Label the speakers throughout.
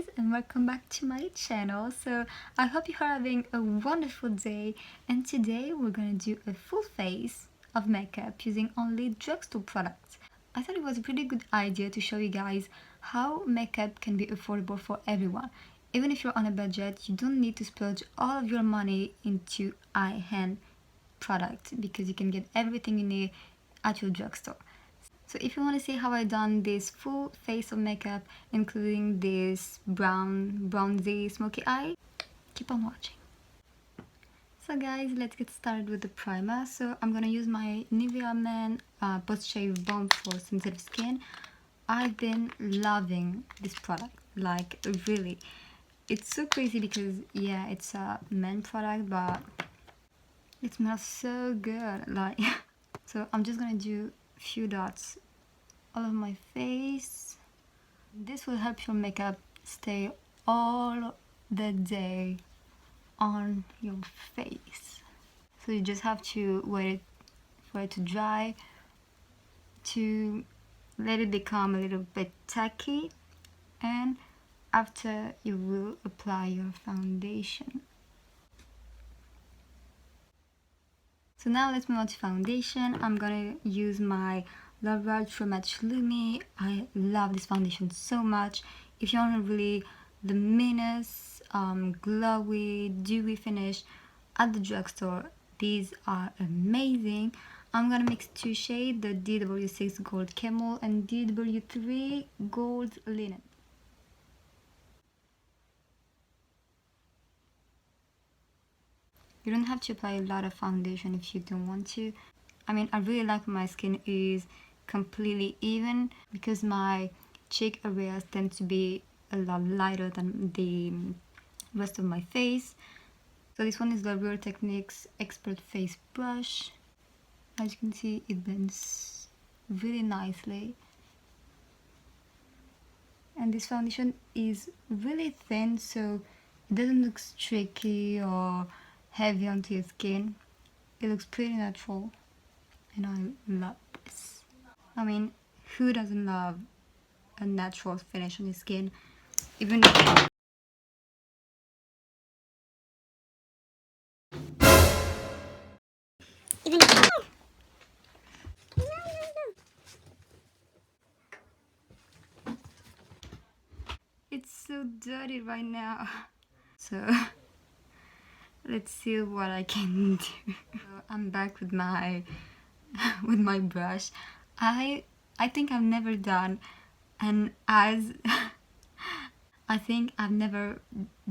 Speaker 1: guys, and welcome back to my channel. So I hope you are having a wonderful day, and today we're gonna do a full face of makeup using only drugstore products. I thought it was a pretty good idea to show you guys how makeup can be affordable for everyone. Even if you're on a budget, you don't need to splurge all of your money into high-end products because you can get everything you need at your drugstore. So if you want to see how I done this full face of makeup, including this bronzy smoky eye, keep on watching. So guys, let's get started with the primer. So I'm gonna use my Nivea Men post shave balm for sensitive skin. I've been loving this product, like really. It's so crazy because yeah, it's a men product, but it smells so good. Like, so I'm just gonna do a few dots all over my face. This will help your makeup stay all the day on your face. So you just have to wait for it to dry, to let it become a little bit tacky, and after you will apply your foundation. So now let's move on to foundation. I'm gonna use my L'Oreal True Match Lumi. I love this foundation so much. If you want a really luminous, glowy, dewy finish at the drugstore, these are amazing. I'm gonna mix two shades, the DW6 Gold Camel and DW3 Gold Linen. You don't have to apply a lot of foundation if you don't want to. I mean, I really like my skin is completely even because my cheek areas tend to be a lot lighter than the rest of my face. So this one is the Real Techniques Expert Face Brush. As you can see, it blends really nicely. And this foundation is really thin, so it doesn't look streaky or heavy onto your skin. It looks pretty natural, and I love this. I mean, who doesn't love a natural finish on your skin? Even it's so dirty right now. So let's see what I can do. So I'm back with my with my brush. I think I've never done an as I think I've never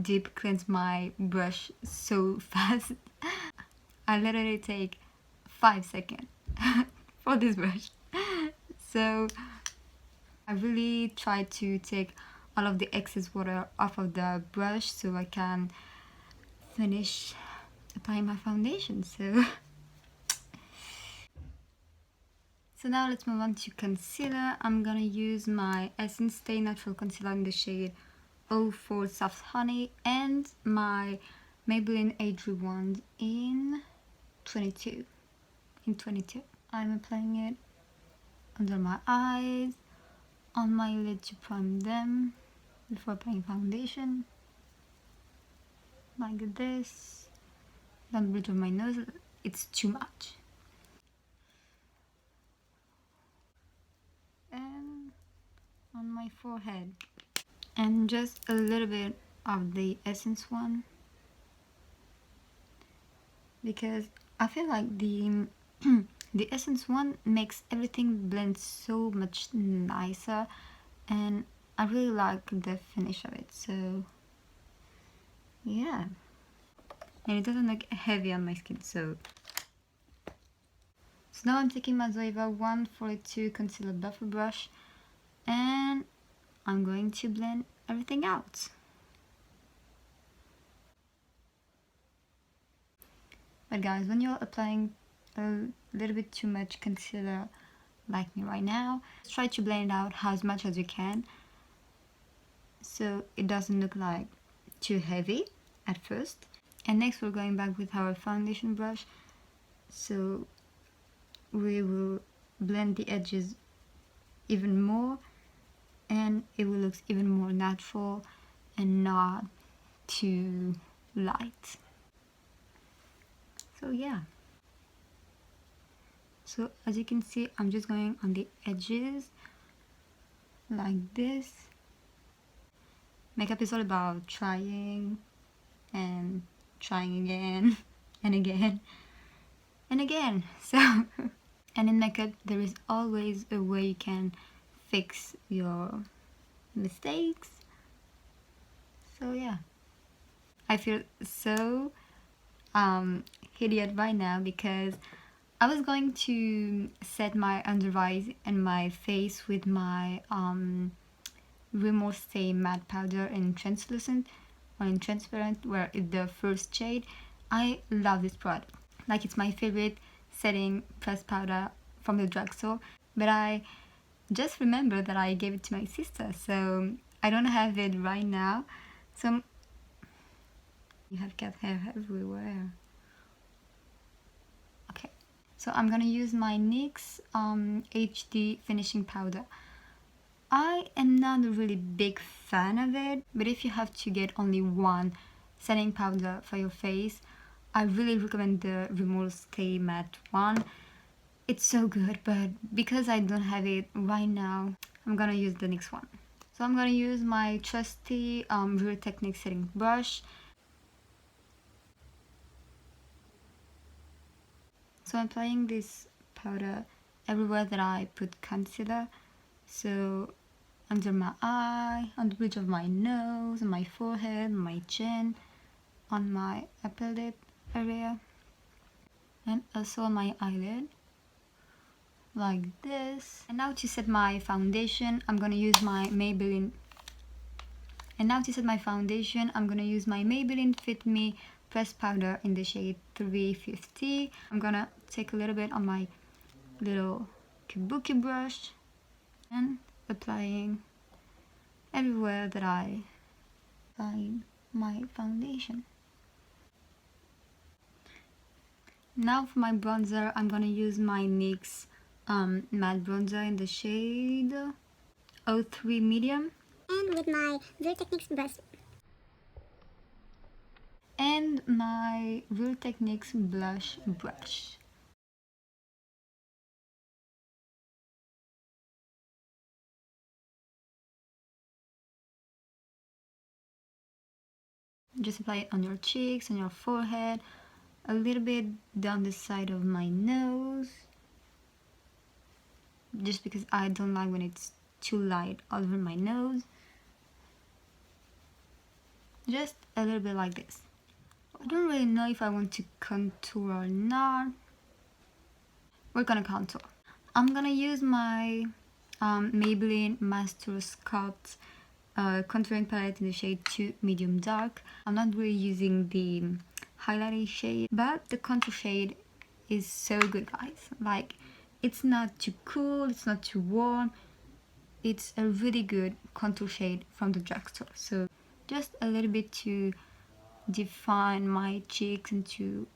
Speaker 1: deep cleansed my brush so fast. I literally take 5 seconds for this brush. So I really try to take all of the excess water off of the brush so I can finish applying my foundation. So now let's move on to concealer. I'm gonna use my Essence Stay Natural Concealer in the shade 04 Soft Honey and my Maybelline Age Rewind in 22. I'm applying it under my eyes, on my lid to prime them before applying foundation. Like this. Down the bridge of my nose, it's too much. And on my forehead. And just a little bit of the Essence one. Because I feel like the the Essence one makes everything blend so much nicer, and I really like the finish of it. So yeah, and it doesn't look heavy on my skin. So now I'm taking my Zoeva 142 concealer buffer brush, and I'm going to blend everything out. But guys, when you're applying a little bit too much concealer like me right now, try to blend it out as much as you can so it doesn't look like too heavy at first. And next we're going back with our foundation brush, so we will blend the edges even more and it will look even more natural and not too light. So yeah. So as you can see, I'm just going on the edges like this. Makeup is all about trying and trying again and again and again. So and in makeup there is always a way you can fix your mistakes. So yeah, I feel so idiot right now because I was going to set my under eyes and my face with my Rimmel Stay Matte Powder in translucent or in transparent, where it's the first shade. I love this product. Like, it's my favorite setting pressed powder from the drugstore. But I just remember that I gave it to my sister, so I don't have it right now. So you have cat hair everywhere. Okay, so I'm gonna use my NYX HD finishing powder. I am not a really big fan of it, but if you have to get only one setting powder for your face, I really recommend the Rimmel Stay Matte one. It's so good, but because I don't have it right now, I'm gonna use the next one. So I'm gonna use my trusty Real Technique setting brush. So I'm applying this powder everywhere that I put concealer. So under my eye, on the bridge of my nose, on my forehead, my chin, on my upper lip area, and also on my eyelid, like this. And now to set my foundation, I'm gonna use my Maybelline. Fit Me pressed powder in the shade 350. I'm gonna take a little bit on my little kabuki brush and applying everywhere that I find my foundation. Now for my bronzer, I'm gonna use my NYX matte bronzer in the shade 03 medium.
Speaker 2: And with my Real Techniques brush.
Speaker 1: And my Real Techniques blush brush. Just apply it on your cheeks, on your forehead, a little bit down the side of my nose, just because I don't like when it's too light all over my nose. Just a little bit like this. I don't really know if I want to contour or not. We're gonna contour. I'm gonna use my Maybelline Master Sculpt contouring palette in the shade 2 medium dark. I'm not really using the highlighting shade, but the contour shade is so good, guys. Like, it's not too cool, it's not too warm. It's a really good contour shade from the drugstore. So just a little bit to define my cheeks and to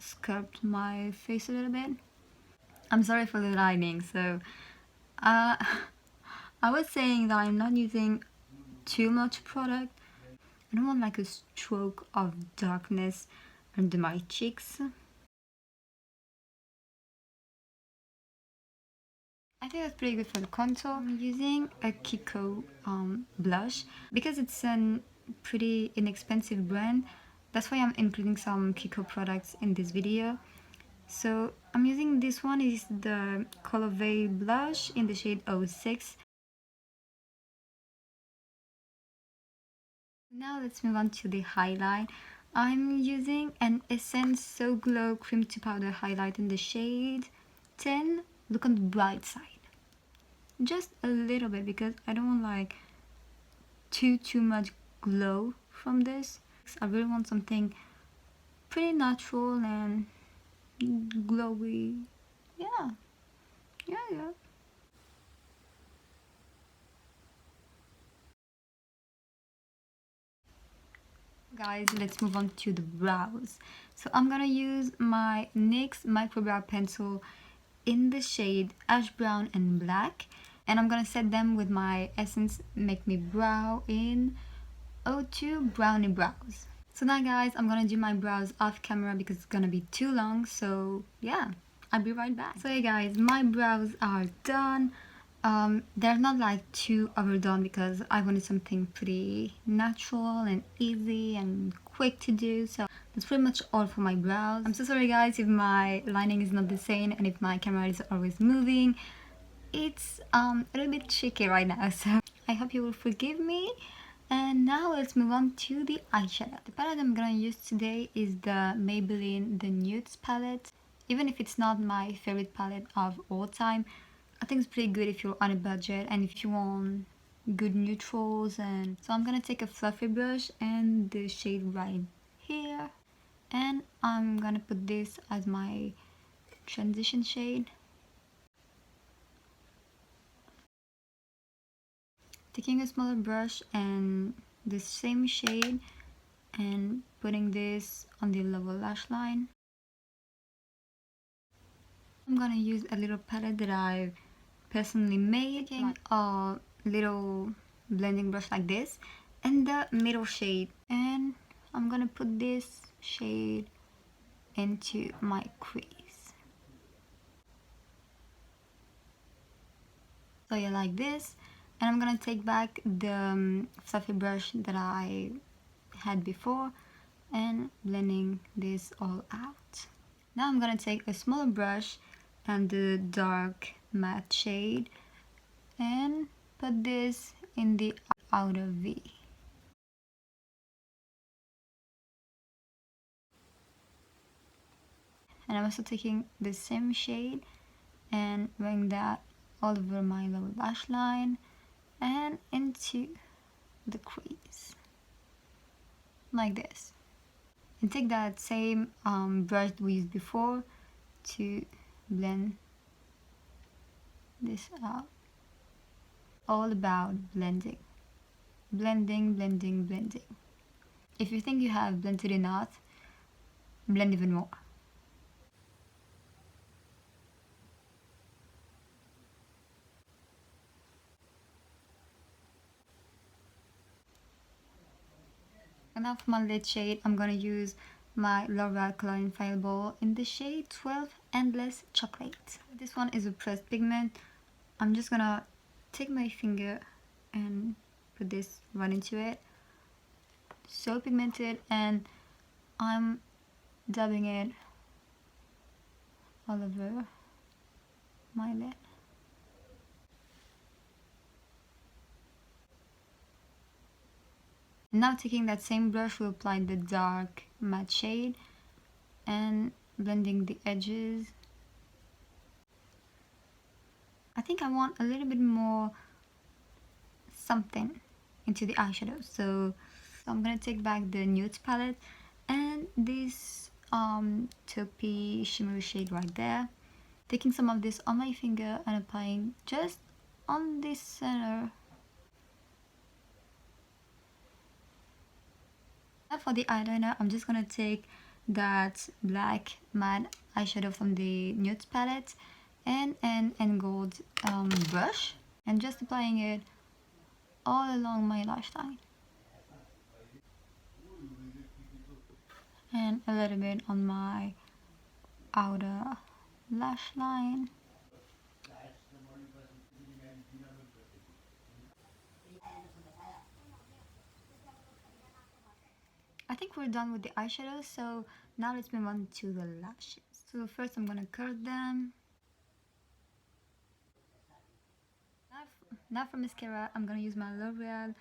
Speaker 1: sculpt my face a little bit. I'm sorry for the lighting. So I was saying that I'm not using too much product. I don't want like a stroke of darkness under my cheeks. I think that's pretty good for the contour. I'm using a Kiko blush because it's a pretty inexpensive brand. That's why I'm including some Kiko products in this video. So I'm using this one, is the Colorway blush in the shade 06. Now let's move on to the highlight. I'm using an Essence So Glow Cream to Powder highlight in the shade 10. Look on the bright side. Just a little bit because I don't want like too much glow from this. I really want something pretty natural and glowy. Yeah. Guys, let's move on to the brows. So I'm gonna use my NYX micro brow pencil in the shade ash brown and black, and I'm gonna set them with my Essence Make Me Brow in 02 Brownie Brows. So now guys, I'm gonna do my brows off camera because it's gonna be too long, so yeah, I'll be right back. So hey guys, my brows are done. They're not like too overdone because I wanted something pretty natural and easy and quick to do, so that's pretty much all for my brows. I'm so sorry guys if my lining is not the same and if my camera is always moving. It's a little bit tricky right now, so I hope you will forgive me. And now let's move on to the eyeshadow. The palette I'm gonna use today is the Maybelline The Nudes palette. Even if it's not my favorite palette of all time, I think it's pretty good if you're on a budget and if you want good neutrals. And so I'm gonna take a fluffy brush and the shade right here, and I'm gonna put this as my transition shade. Taking a smaller brush and the same shade and putting this on the lower lash line. I'm gonna use a little palette that I personally made, taking a little blending brush like this and the middle shade, and I'm gonna put this shade into my crease. So yeah, like this. And I'm gonna take back the fluffy brush that I had before and blending this all out. Now I'm gonna take a smaller brush and the dark matte shade and put this in the outer V. And I'm also taking the same shade and bring that all over my lower lash line and into the crease, like this. And take that same brush we used before to blend this out. All about blending. Blending, blending, blending. If you think you have blended enough, blend even more. And now for my lid shade, I'm gonna use my L'Oreal Color Infallible in the shade 12 Endless Chocolate. This one is a pressed pigment. I'm just gonna take my finger and put this right into it. So pigmented, and I'm dabbing it all over my lid. Now taking that same brush, we'll apply the dark matte shade and blending the edges. I think I want a little bit more something into the eyeshadow, so I'm gonna take back the nudes palette and this taupey shimmery shade right there, taking some of this on my finger and applying just on this center. Now for the eyeliner, I'm just gonna take that black matte eyeshadow from the nudes palette and an gold brush and just applying it all along my lash line and a little bit on my outer lash line. I think we're done with the eyeshadows, so now let's move on to the lashes. So first I'm gonna curl them. Now for mascara, I'm gonna use my L'Oreal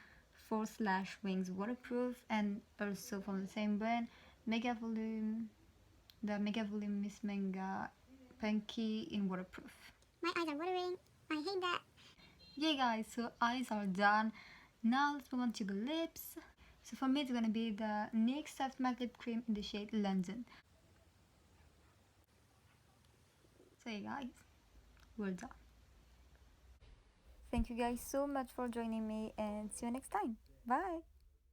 Speaker 1: Force Lash Wings Waterproof and also from the same brand, Mega Volume, the Mega Volume Miss Manga Punky in Waterproof.
Speaker 2: My eyes are watering. I hate that.
Speaker 1: Yeah guys, so eyes are done. Now let's move on to the lips. So for me it's gonna be the NYX Soft Matte Lip Cream in the shade London. So yeah guys, we're done. Thank you guys so much for joining me and see you next time. Bye!